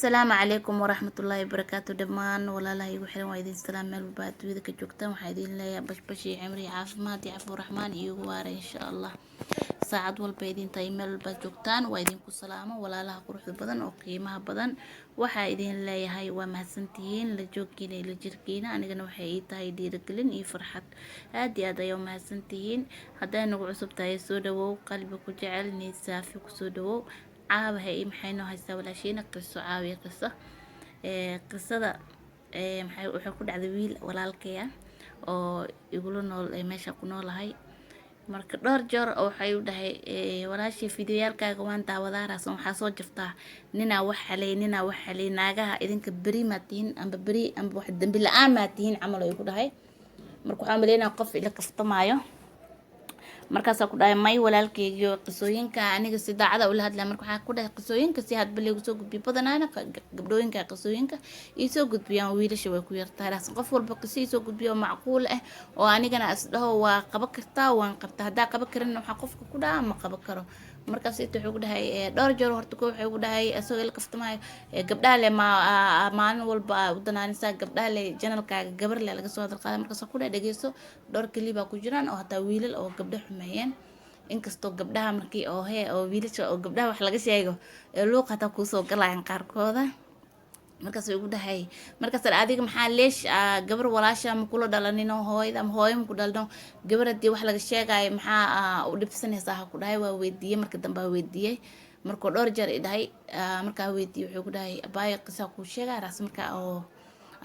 السلام عليكم ورحمة الله وبركاته دمان ولا لا يوحنا وايدين السلام مال بعد ويدا كجوكتان وحيدين ليا بشي عمري عافمات يعفو الرحمن يوار إن شاء الله ساعد والبيدين تايمل بجوكتان وايدين كسلامة ولا لا قروح بدن أو قيمها بدن وحيدين ليا هاي ومهسنتين لجوكين لجركين أنا جنا وحيد هاي ديركلين يفرحت هادي هذا يوم مهسنتين هذا نوع عصب تاي سودو قلبك جعلني سافي كسودو caawaha iyo maxay noo haystaa walaashiina qiso caawiya qisada waxay ku dhacday wiil walaalkay ah oo igula nool meesha ku noolahay marka dhowr jeer oo waxay u dhahay walaashii fiidiyaalkaaga waan daawadaa raasan waxaa soo jirtaa ninaa wax xalay naagaha idinka beri ma tihiin amba wax dambi la'aan ma tihiin camal ay ku dhahay marka waxaan maleynaa qof ila kaftamaayo markaas ku dhahay may walaalkeygiyo qisooyinka aniga si daacada ula hadlaa marka waxa ku dhahay qisooyinka si hadba leegu soo gudbiyo badanaana gabdhooyinka qisooyinka ii soo gudbiyaan wiilasha way ku yartaa raasan qof walba qisii soo gudbiyo macquul ah oo anigana asdaho waa qaba kartaa waan qabtaa hadaa qaba karin waxa qofka ku dhaca ma qaba karo markaas inta wuxuu ku dhahay dhowr jeer horta ko wuxuu ku dhahay asagoo la kaftamaayo gabdhaha le maalin walba u danaanaysaa gabdhaha le janalkaaga gabar le laga soo hadal qaaday markaas ku dhahay dhageyso dhowr kaliya baa ku jiraan oo hataa wiilal oo gabdho xumeeyeen inkastoo gabdhaha markii oo wiilasha oo gabdhaha wax laga sheego luuq hataa kusoo galayaan qaarkooda markaas ugu dhahay markaas adiga maxaa leesh gabar walaasha ma kula dhalanin oo hooyada ama hooyo ma ku dhalno gabadhii wax laga sheegay maxaa u dhibsanaysaa ha ku dhahay waa weydiiyay marka dambe weydiiyay markuu dhowr jeer dhahay markaa weydiiyay wuxuu ku dhahay abaayo qisa ku sheegay raas marka oo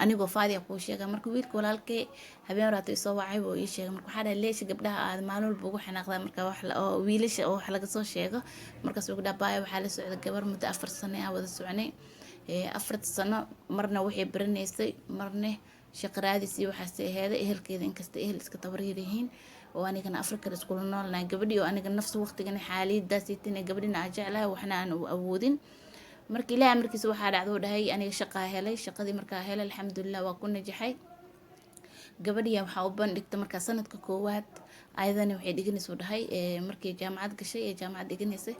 anigoo faadiya ku sheegay marka wiilka walaalkay habeen raatay soo wacay oo ii sheegay marka waxa dhahay leesh gabdhaha aad maalin walba ugu xanaaqdaa marka wax oo wiilasha oo wax laga soo sheego markaas ugu dhahay abaayo waxa la socda gabar muddo 4 sano ah wada soconay 4 sano marna waxay baranaysay marna shaqraadisii waxaas aheeday ehelkeeda inkasta ehel iska tabaryirihiin oo anigana Afrika isku noolnaa gabadhii oo aniga nafsi waqtigan xaaladaas inay gabadhina aan jeclahay waxna aan u awoodin markii ilaahay markiisa waxa dhacdo dhahay aniga shaqo helay shaqadii markaa helay alxamdulillah waa ku najaxay gabadhii waxa u bandhigtay markaa sanadka koowaad ayadana waxay dhiganayso dhahay markii jaamacad gashay jaamacad dhiganaysay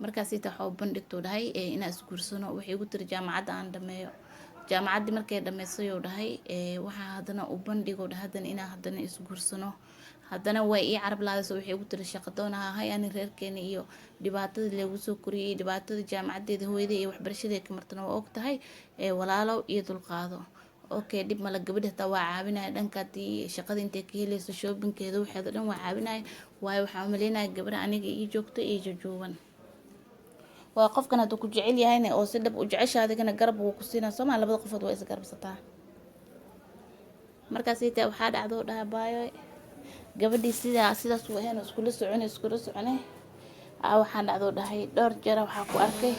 markaas ita waxa u bandhigto dhahay inaa isguursano waxay ugu tiri jaamacadda aan dhameeyo jaamacadii markay dhameysay oo dhahay waxa hadana u bandhigo dhahadan inaa hadana isguursano hadana way ii carab laadayso waxay ugu tiri shaqo doonaha hay aan reerkeena iyo dhibaatada lagu soo koriyay dhibaatada jaamacadeeda hooyada iyo waxbarashadeeda ka martana waa og tahay walaalo iyo dulqaado okay dib mala gabadha taa waa caawinaya dhankaadii shaqada intay ka helayso shoppingkeeda waxeeda dhan waa caawinaya waayo waxaan u maleynayaa gabadha aniga ii joogto iyo joogan waa qofkan haduu ku jecel yahayna oo si dhab u jeceshahay adigana garab uu ku siinaa Soomaa labada qofood waa is garabsataa markaas ita waxa dhacdo dhaabaayo gabadhii sidaas uu ahayn iskula soconay waxaan dhacdo dhahay dhowr jeer waxa ku arkay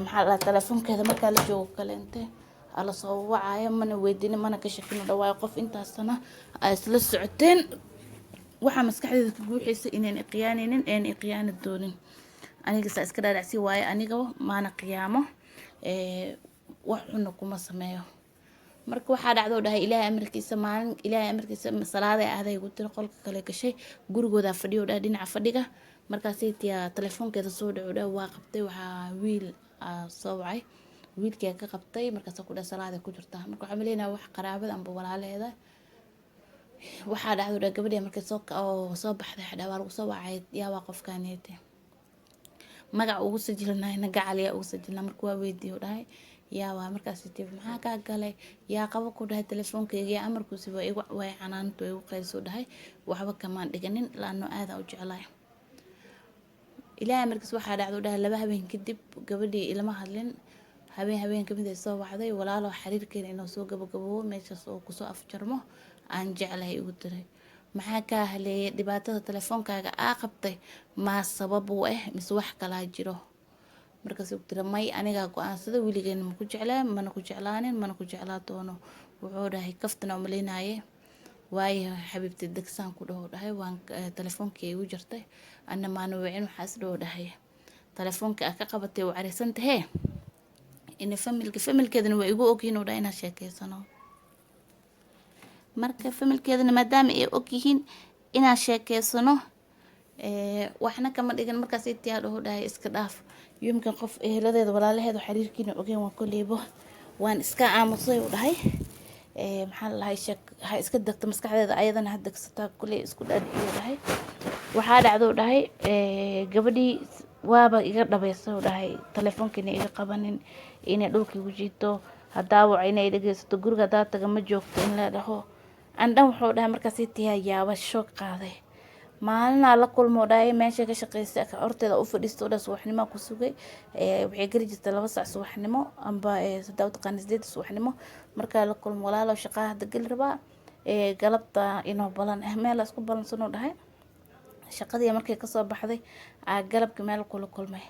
maxaa la telefoonkeeda marka la joogo kaleente ala soo wacay mana weydiin mana ka shaqin dhawaa qof intaas sana ay isla socoteen waxa maskaxdeeda ku guuxaysa inaan iqiyaanin doonin aniga saa iska dhaadhacsi waaye aniga maana qiyaamo wax xun kuma sameeyo marka waxa dhacdo dhahay ilaahay amarkiisa salaada aaday ugu tiri qolka kale gashay gurigooda fadhiyo dhinaca fadhiga markaas ay telefoonkeeda soo dhaco waa qabtay waxa wiil soo wacay wiilkii ka qabtay markaas ku dhahay salaada ku jirta marka waxa maleynaa wax qaraabada amba walaaleeda waxa dhacdo dhahay gabadha markay soo baxday xadhawaal ugu soo wacay yaa waa qofkaaneete magac ugu sajilnayna gacaliya ugu sajilna markuu waa weydiiyo dhahay yaa waa markaas tii maxaa ka galay yaa qabo ku dhahay telefoonkeyga amarkuusi waa igu way canaanto igu qayso dhahay waxba kama dhiganin laano aada u jeclaay ilaahay markaas waxa dhacdo dhahay laba habeen kadib gabadhii ilama hadlin habeen kamid ay soo wacday walaalo xiriirkeena inuu soo gabagabo meeshaas oo ku soo afjarmo aan jeclahay ugu diray maxaa ka haleeyay dhibaatada telefoonkaaga qabtay ma sabab u mise wax kala jiro markaas uu tiri may aniga go'aansada wiligeen ma ku jeclaan mana ku jeclaanin mana ku jeclaa doono wuxuu dhahay kaftana umaleynaaye waayo xabiibti degsan ku dhahay waan telefoonkii ugu jirtay anna maana wicin waxaas dhahay telefoonka ka qabatay oo carisan tahay in familkeedana way igu ogyihiin oo dhahay inaan sheekeysano marka familkeedana maadaama ay og yihiin inaan sheekeysano waxna kama dhigan markaas intii dhaho dhahay iska dhaaf yumkin qof eheladeeda walaalaheeda xiriirkiina ogeen waa koleybo waan iska aamusay u dhahay maxaa la dhahay shak ha iska dagto maskaxdeeda ayadana ha dagsataa kuley isku dhaadhiyo dhahay waxaa dhacdo dhahay gabadhii waaba iga dhabeysay dhahay telefoonkiina iga qabanin inay dhulka igu jiito hadaa wac inay dhageysato guriga hadaa taga ma joogto in la dhaho andhan wuxuu dhahay markaas intii yaaba shoog qaaday maalina la kulmo dhahay meesha ka shaqeysay horteeda u fadhiisto dhaas subaxnimo ku sugay waxay gari jirtay 2 saac subaxnimo amba 7 subaxnimo marka la kulmo walaalo shaqada hadda gal rabaa galabta inoo balan meel isku balansanoo dhahay shaqadii markay ka soo baxday galabka meel kula kulmay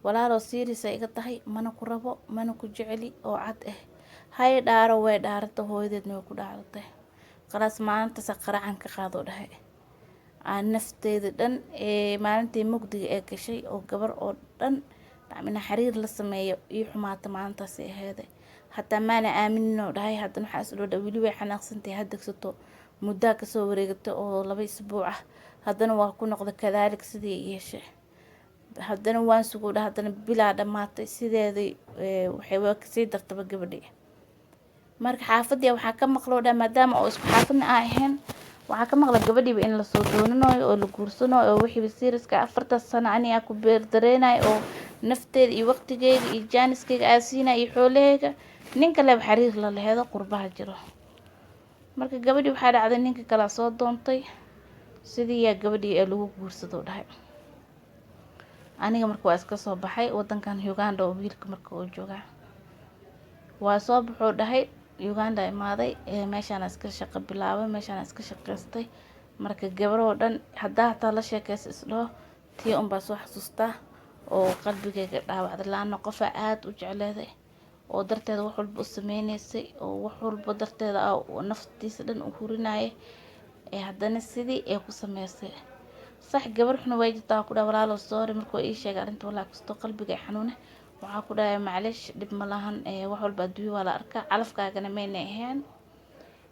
walaalo serious iga tahay mana ku rabo mana ku jeceli oo cad hay dhaaro way dhaarto hooyadeedna way ku dhaaratay qaraas maanta saqaracan ka qaado dhahay aan nafteeda dhan maalintii mugdiga ee gashay oo gabar oo dhan dhacmina xiriir la sameeyo iyo xumaata maantaas aheeday hataa maana aaminin oo dhahay haddana waxa isla dhaw wili way xanaaqsantay hadagsato muddo ka soo wareegto oo 2 isbuuc ah haddana waa ku noqdo kadaalik sidii yeeshay haddana waan sugo dhahay haddana bilaa dhamaatay sideedii waxay waa ka sii dartaba gabadhii marka xaafadii waxa ka maqlo dhahay maadaama oo isku xaafadna ahayn waxa ka maqla gabadhiiba in la soo doonanayo oo la guursanayo oo wixii seriiska 4 sano aniga ku beer dareenay oo nafteeda iyo waqtigeeda iyo jaaniskeyga aasiina iyo xoolaheyga ninka leh xiriir la leeyahay qurbaha jiro marka gabadhii waxa dhacday ninka kala soo doontay sidii ya gabadhii ee lagu guursado dhahay aniga marka waa iska soo baxay wadankan Uganda oo wiilka marka uu jooga waa soo baxo dhahay Uganda imaaday meeshaan iska shaqo bilaabay meeshaan iska shaqeystay marka gabar oo dhan hadaa la sheekayso isdho tii baa soo xasuustaa oo qalbigeyga dhaawacday laana qof aad u jecleeday oo darteeda wax walba u sameynaysay oo wax walba darteeda oo naftiisa dhan u hurinayay haddana sidii ay ku sameysay sax gabar xun way jirtaa ku dhaw walaalo sorry markuu ii sheegay arinta walaa kasto qalbiga xanuune waxa ku dhahay macleesh dib ma lahan wax walba adduun wala arka calafkaagana meena ahaan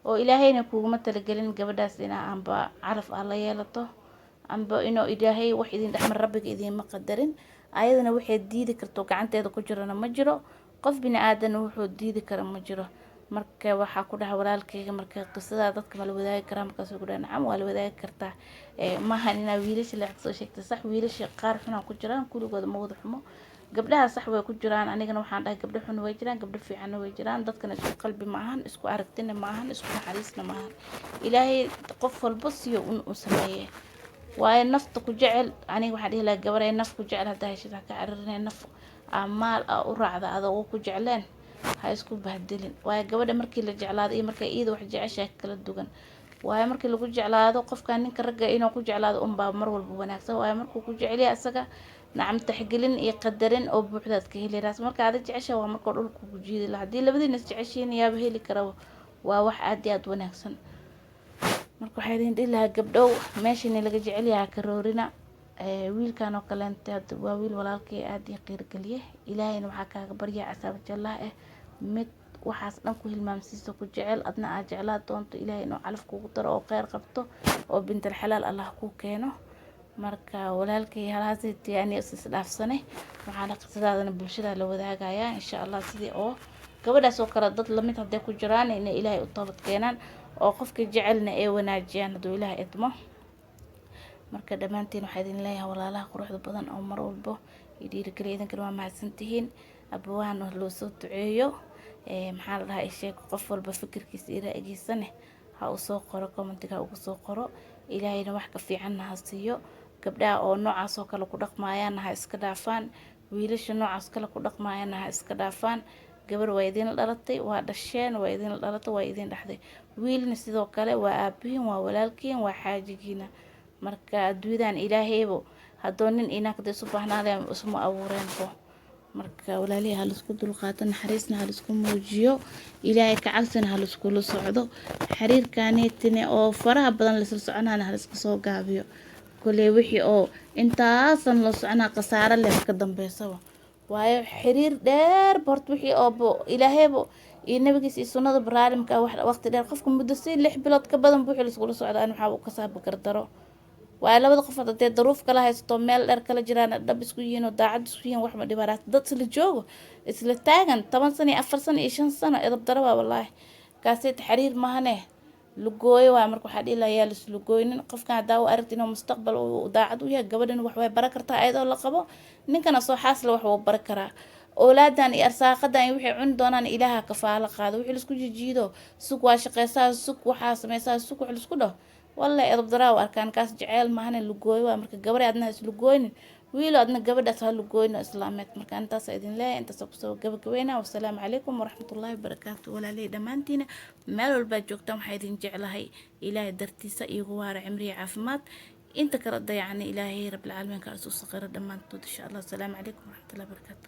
oo ilaahayna kuuguma talagelin gabadhaas inaa amba calaf la yeelato amba inuu ilaahay wax idin dhaxmar rabbiga idin ma qadarin ayadana waxay diidi karto gacanteeda ku jirana ma jiro qof bini aadan wuxuu diidi kara ma jiro marka waxa ku dhahay walaalkeyga marka qisada dadka ma la wadaagi karaa markaas ugu dhahay nacam waa la wadaagi kartaa maahan inaa wiilasha la soo sheegtay sax wiilasha qaar xun ku jiraan kuligooda ma wada xumo gabdhaha sax way ku jiraan anigana waxaan dhahay gabdho xun way jiraan gabdho fiican way jiraan dadkana isku qalbi ma ahan isku aragtina ma ahan isku naxariisna ma ahan ilaahay qof walba siyo u sameeyay waayo nafta ku jecel aniga waxa dhihi lahaa gabar ay naf ku jecel hadaa heshida ka caririnay naf amaal u raacda adoo ku jecleen ha isku bahdilin waayo gabadha markii la jeclaado iyo markay iyada wax jeceshahay kala duwan waayo markii lagu jeclaado qofka ninka ragga inuu ku jeclaado baa mar walba wanaagsan waayo markuu ku jecel yahay asaga nacam taxgelin iyo qadarin oo buuxdaad ka helays marka aad jeceshahay waa marka dhulku ku jiidi la hadii labadiina is jeceshiin yaaba heli kara waa wax aad iyo aad wanaagsan marka waxay idin lahaa gabdhow meeshii laga jecel yahay ka roorina wiilkan oo kaleente waa wiil walaalkay aad iyo qiir galiye ilaahayna waxa kaaga baryaa asaab jallah mid waxaas dhan ku hilmaamsiiso ku jecel adna aad jeclaa doonto ilaahay inuu calaf kugu daro oo khayr qabto oo bintul xalaal Allah ku keeno marka walaalkay halaasay yani is dhaafsanay waxaan qisadaadana bulshada la wadaagayaa insha Allah sidii oo gabadhaas oo kala dad lamid haday ku jiraan in ilaahay u toobad keenan oo qofka jecelna ee wanaajiyaan haduu ilaahay idmo marka dhamaantiin waxa idin leeyahay walaalaha quruxda badan oo mar walba dhiirigelin idinka waa mahadsantihiin abawaan loo soo duceeyo maxaa la dhahay sheeg qof walba fikirkiisa iyo ra'yigiisa ha u soo qoro commentiga ugu soo qoro ilaahayna wax ka fiican ha siiyo gabdhaha oo noocaas oo kale ku dhaqmaayaan ha iska dhaafaan wiilasha noocaas kale ku dhaqmaayaan ha iska dhaafaan gabar waa idin dhalatay waa dhasheen waa idin dhalatay waa idin dhaxday wiilna sidoo kale waa aabihiin waa walaalkiin waa xaajigiina marka adduudan ilaahaybo hadoo nin inaagda isu baahnaadeen isma abuureenbo marka walaalihi hal isku dulqaato naxariisna hal isku muujiyo ilaahay ka cabsana hal isku la socdo xiriirkaanitine oo faraha badan la soo soconaana hal isku soo gaabiyo kulay wixii oo intaasan la soconaa qasaare leh ka dambeysaba waayo xiriir dheer bort wixii oo ilaahaybo iyo nabigiisa sunnada baraarimka wax waqti dheer qofka muddo si 6 bilood ka badan buuxil isku la socdaan waxa uu ka saab gardaro waa labada qof hadday daruuf kala haysto meel dheer kala jiraan dhab isku yihiin oo daacad isku yihiin wax ma dhibaat dad isla joogo isla taagan 10 sano 4 sano iyo 5 sano edab daraba wallahi kaasay xiriir mahane lugooyo waa marka waxa dhilayaa lugooynin qofka hadaa uu aragti inuu mustaqbal uu daacad u yahay gabadhan wax way baran kartaa ayadoo la qabo ninkana soo xaasla wax uu baran karaa أولادان إرساقدان وحي عندنا إلها كفالة قادة وحي لسكو جيدو سوق واشقيسا سوق وحاسميسا سوق وحي لسكو ده والله إضب دراو أركان كاس جعيل ماهن اللقوي وامركا قبري أدنا اللقوين ويلو أدنا قبر داتها اللقوين إسلامات مركا أنت سيدين لا أنت سبسو قبر قوينا والسلام عليكم ورحمة الله وبركاته ولا لي دمانتينا مالو الباد جوكتام حيدين جعلهاي إلهي درتيسا إيغوار عمري عافمات انت كرد يعني إلهي رب العالمين كأسوس صغيرة دمانتو إن شاء الله السلام عليكم ورحمة الله وبركاته